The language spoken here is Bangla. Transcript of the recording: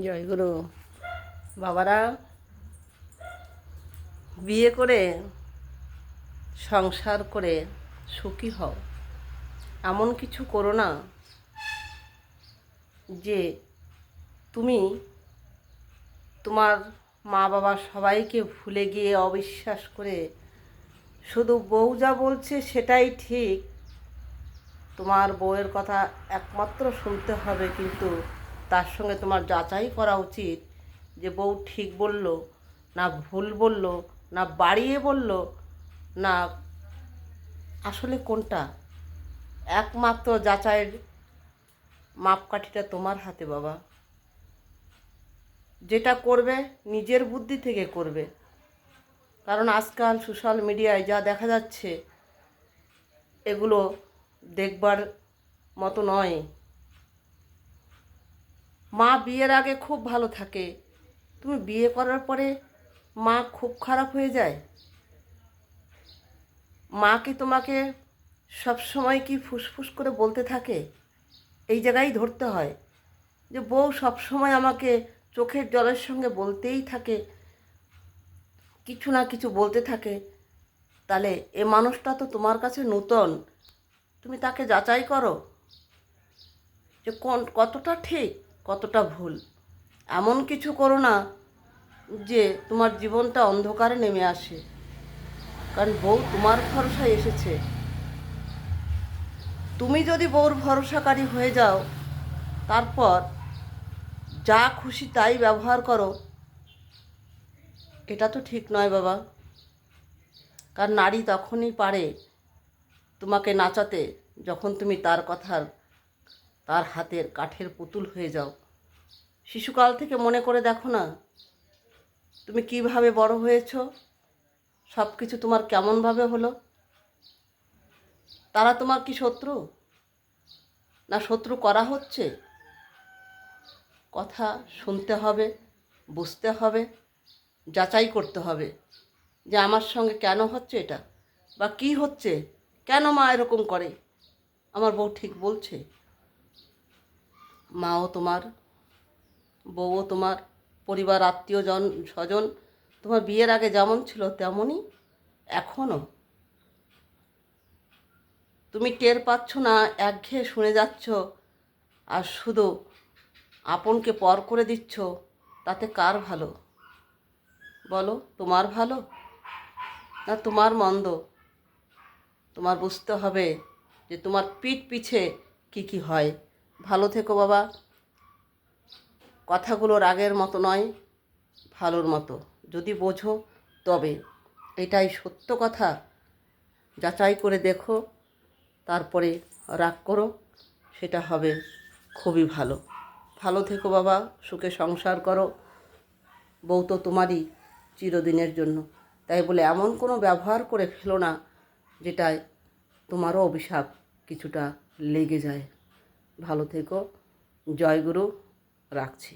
জয়গুরু। বাবারা, বিয়ে করে সংসার করে সুখী হও। এমন কিছু করো না যে তুমি তোমার মা বাবা সবাইকে ভুলে গিয়ে অবিশ্বাস করে শুধু বউ যা বলছে সেটাই ঠিক, তোমার বউয়ের কথা একমাত্র শুনতে হবে, কিন্তু তার সঙ্গে তোমার যাচাই করা উচিত যে বউ ঠিক বলল না ভুল বলল, না বাড়িয়ে বলল, না আসলে কোনটা। একমাত্র যাচাইয়ের মাপকাঠিটা তোমার হাতে বাবা। যেটা করবে নিজের বুদ্ধি থেকে করবে, কারণ আজকাল সোশ্যাল মিডিয়ায় যা দেখা যাচ্ছে এগুলো দেখবার মতো নয়। মা বিয়ের আগে খুব ভালো থাকে, তুমি বিয়ে করার পরে মা খুব খারাপ হয়ে যায়। মা কি তোমাকে সবসময় কি ফুসফুস করে বলতে থাকে? এই জায়গায় ধরতে হয় যে বউ সবসময় আমাকে চোখের জলের সঙ্গে বলতেই থাকে, কিছু না কিছু বলতে থাকে। তাহলে এ মানুষটা তো তোমার কাছে নূতন, তুমি তাকে যাচাই করো যে কতটা ঠিক কতটা ভুল। এমন কিছু করো না যে তোমার জীবনটা অন্ধকারে নেমে আসে, কারণ বউ তোমার ভরসায় এসেছে। তুমি যদি বউর ভরসাকারী হয়ে যাও, তারপর যা খুশি তাই ব্যবহার করো, এটা তো ঠিক নয় বাবা। কারণ নারী তখনই পারে তোমাকে নাচাতে যখন তুমি তার হাতের কাঠের পুতুল হয়ে যাও। শিশুকাল থেকে মনে করে দেখো না, তুমি কিভাবে বড় হয়েছ, সব কিছু তোমার কেমনভাবে হলো। তারা তোমার কি শত্রু, না শত্রু করা হচ্ছে? কথা শুনতে হবে, বুঝতে হবে, যাচাই করতে হবে যে আমার সঙ্গে কেন হচ্ছে এটা, বা কি হচ্ছে, কেন মা এরকম করে। আমার বউ ঠিক বলছে। মাও তোমার, বউও তোমার, পরিবার আত্মীয় স্বজন তোমার বিয়ের আগে যেমন ছিল তেমনই এখনও। তুমি টের পাচ্ছ না, একঘেয়ে শুনে যাচ্ছ আর শুধু আপনকে পর করে দিচ্ছ। তাতে কার ভালো বলো? তোমার ভালো না তোমার মন্দ? তোমার বুঝতে হবে যে তোমার পিঠ পিছে কি কি হয়। ভালো থেকো বাবা। কথাগুলো রাগের মতো নয়, ভালোর মতো যদি বোঝো তবে। এটাই সত্য কথা। যাচাই করে দেখো, তারপরে রাগ করো, সেটা হবে খুবই ভালো। ভালো থেকো বাবা, সুখে সংসার করো। বউ তো তোমারই চিরদিনের জন্য, তাই বলে এমন কোনো ব্যবহার করে ফেলো না যেটায় তোমারও অভিশাপ কিছুটা লেগে যায়। ভালো থেকো। জয়গুরু। রাখছি।